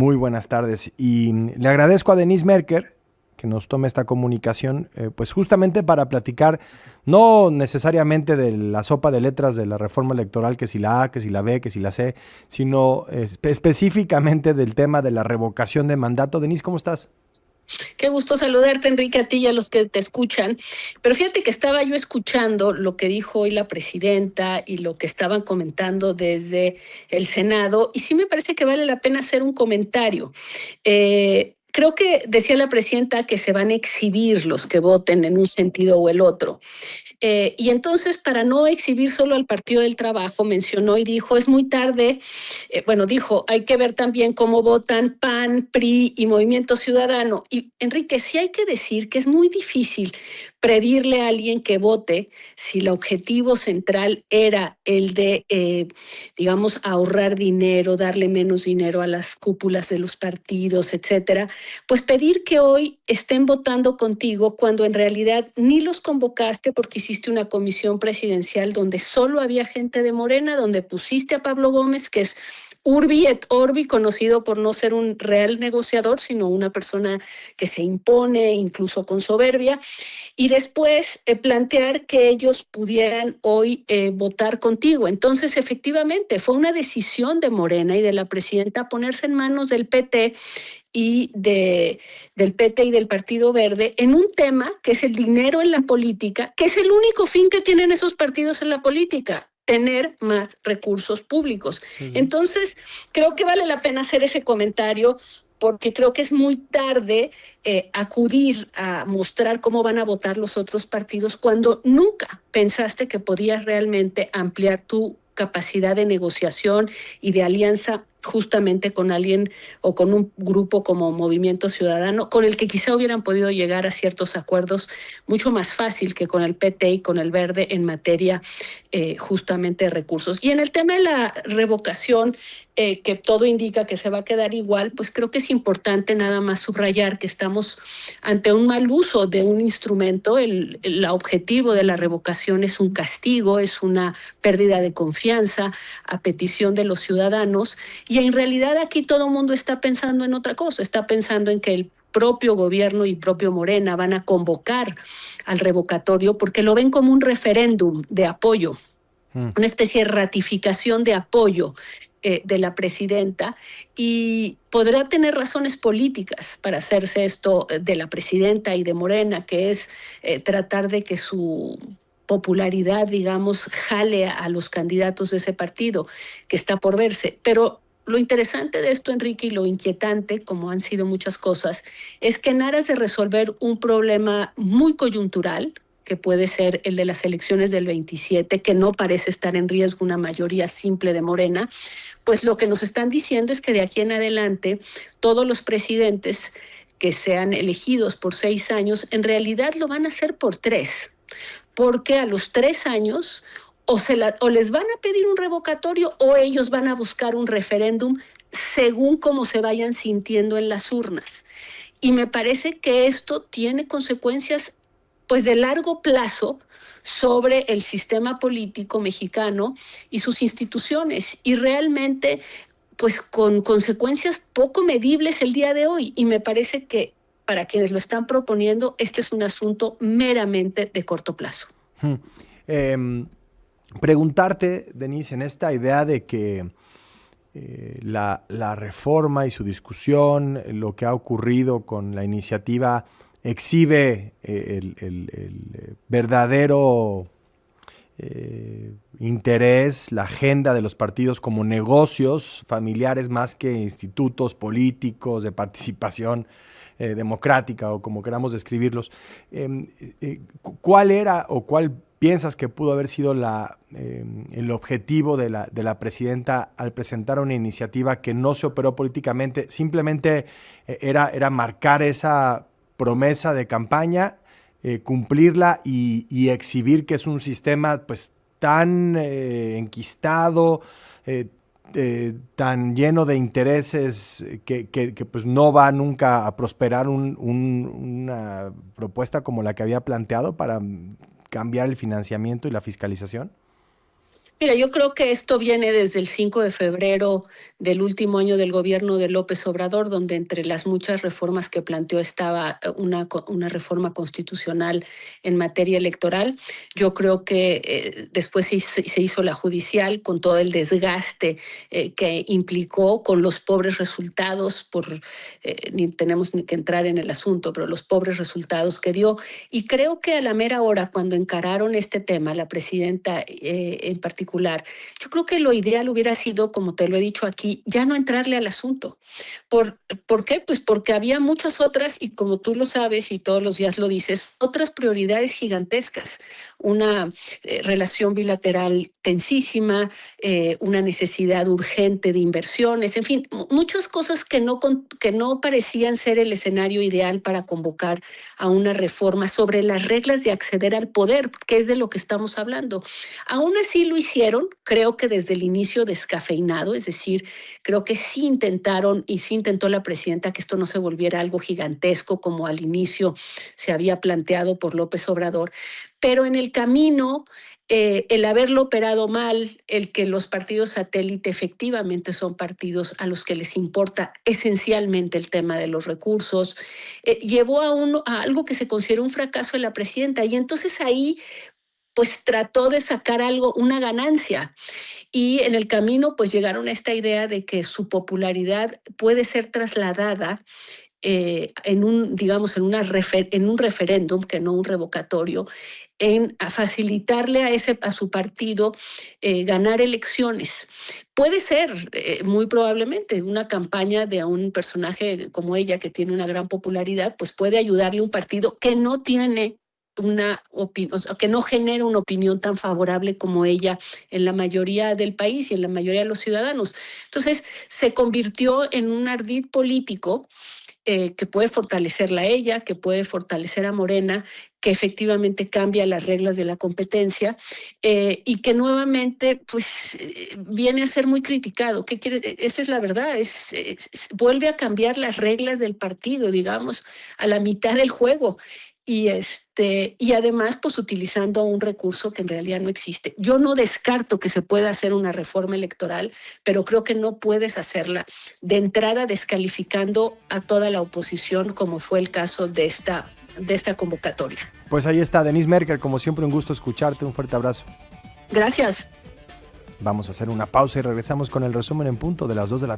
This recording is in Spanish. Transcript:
Muy buenas tardes y le agradezco a Denise Merker que nos tome esta comunicación, pues justamente para platicar no necesariamente de la sopa de letras de la reforma electoral, que si la A, que si la B, que si la C, sino específicamente del tema de la revocación de mandato. Denise, ¿cómo estás? Qué gusto saludarte, Enrique, a ti y a los que te escuchan. Pero fíjate que estaba yo escuchando lo que dijo hoy la presidenta y lo que estaban comentando desde el Senado, y sí me parece que vale la pena hacer un comentario. Creo que decía la presidenta que se van a exhibir los que voten en un sentido o el otro. Y entonces, para no exhibir solo al Partido del Trabajo, mencionó y dijo, es muy tarde, bueno, dijo, hay que ver también cómo votan PAN, PRI y Movimiento Ciudadano. Y Enrique, sí hay que decir que es muy difícil pedirle a alguien que vote si el objetivo central era el de, digamos, ahorrar dinero, darle menos dinero a las cúpulas de los partidos, etcétera, pues pedir que hoy estén votando contigo cuando en realidad ni los convocaste porque hiciste una comisión presidencial donde solo había gente de Morena, donde pusiste a Pablo Gómez, que es Urbi et Orbi, conocido por no ser un real negociador, sino una persona que se impone incluso con soberbia, y después plantear que ellos pudieran hoy votar contigo. Entonces, efectivamente, fue una decisión de Morena y de la presidenta ponerse en manos del PT del PT y del Partido Verde en un tema que es el dinero en la política, que es el único fin que tienen esos partidos en la política, tener más recursos públicos. Uh-huh. Entonces, creo que vale la pena hacer ese comentario porque creo que es muy tarde acudir a mostrar cómo van a votar los otros partidos cuando nunca pensaste que podías realmente ampliar tu capacidad de negociación y de alianza justamente con alguien o con un grupo como Movimiento Ciudadano, con el que quizá hubieran podido llegar a ciertos acuerdos mucho más fácil que con el PT y con el Verde en materia justamente de recursos. Y en el tema de la revocación, que todo indica que se va a quedar igual, pues creo que es importante nada más subrayar que estamos ante un mal uso de un instrumento. El objetivo de la revocación es un castigo, es una pérdida de confianza a petición de los ciudadanos, y en realidad aquí todo el mundo está pensando en otra cosa, está pensando en que el propio gobierno y propio Morena van a convocar al revocatorio porque lo ven como un referéndum de apoyo, Mm. una especie de ratificación de apoyo de la presidenta, y podrá tener razones políticas para hacerse esto de la presidenta y de Morena, que es tratar de que su popularidad, digamos, jale a los candidatos de ese partido, que está por verse. Pero lo interesante de esto, Enrique, y lo inquietante, como han sido muchas cosas, es que en aras de resolver un problema muy coyuntural, que puede ser el de las elecciones del 27, que no parece estar en riesgo una mayoría simple de Morena, pues lo que nos están diciendo es que de aquí en adelante todos los presidentes que sean elegidos por 6 años, en realidad lo van a hacer por 3, porque a los 3 años o les van a pedir un revocatorio o ellos van a buscar un referéndum según cómo se vayan sintiendo en las urnas. Y me parece que esto tiene consecuencias pues de largo plazo sobre el sistema político mexicano y sus instituciones, y realmente pues con consecuencias poco medibles el día de hoy. Y me parece que para quienes lo están proponiendo, este es un asunto meramente de corto plazo. Hmm. Em, Preguntarte, Denise, en esta idea de que la reforma y su discusión, lo que ha ocurrido con la iniciativa, exhibe el verdadero interés, la agenda de los partidos como negocios familiares más que institutos políticos de participación democrática o como queramos describirlos. ¿Cuál era o cuál piensas que pudo haber sido el objetivo de la presidenta al presentar una iniciativa que no se operó políticamente? Simplemente era marcar esa promesa de campaña, cumplirla y exhibir que es un sistema pues tan enquistado, tan lleno de intereses que pues no va nunca a prosperar una propuesta como la que había planteado para cambiar el financiamiento y la fiscalización? Mira, yo creo que esto viene desde el 5 de febrero del último año del gobierno de López Obrador, donde entre las muchas reformas que planteó estaba una reforma constitucional en materia electoral. Yo creo que después se hizo la judicial con todo el desgaste que implicó, con los pobres resultados, ni tenemos ni que entrar en el asunto, pero los pobres resultados que dio. Y creo que a la mera hora, cuando encararon este tema, la presidenta en particular, yo creo que lo ideal hubiera sido, como te lo he dicho aquí, ya no entrarle al asunto. ¿Por qué? Pues porque había muchas otras, y como tú lo sabes y todos los días lo dices, otras prioridades gigantescas. Una relación bilateral tensísima, una necesidad urgente de inversiones, en fin, muchas cosas que no parecían ser el escenario ideal para convocar a una reforma sobre las reglas de acceder al poder, que es de lo que estamos hablando. Aún así lo hicieron, creo que desde el inicio descafeinado, es decir, creo que sí intentaron y sí intentó la presidenta que esto no se volviera algo gigantesco como al inicio se había planteado por López Obrador, pero en el camino el haberlo operado mal, el que los partidos satélite efectivamente son partidos a los que les importa esencialmente el tema de los recursos, llevó a algo que se consideró un fracaso de la presidenta. Y entonces ahí pues trató de sacar algo, una ganancia. Y en el camino pues llegaron a esta idea de que su popularidad puede ser trasladada digamos, en un referéndum, que no un revocatorio, a facilitarle a su partido ganar elecciones. Puede ser, muy probablemente, una campaña de un personaje como ella, que tiene una gran popularidad, pues puede ayudarle a un partido que no tiene o sea, que no genera una opinión tan favorable como ella en la mayoría del país y en la mayoría de los ciudadanos. Entonces, se convirtió en un ardid político que puede fortalecerla a ella, que puede fortalecer a Morena, que efectivamente cambia las reglas de la competencia y que nuevamente pues viene a ser muy criticado. ¿Qué quiere? Esa es la verdad, vuelve a cambiar las reglas del partido, digamos, a la mitad del juego. Y además, pues utilizando un recurso que en realidad no existe. Yo no descarto que se pueda hacer una reforma electoral, pero creo que no puedes hacerla de entrada descalificando a toda la oposición, como fue el caso de esta convocatoria. Pues ahí está, Denise Merker, como siempre un gusto escucharte, un fuerte abrazo. Gracias. Vamos a hacer una pausa y regresamos con el resumen en punto de las 2 de la tarde.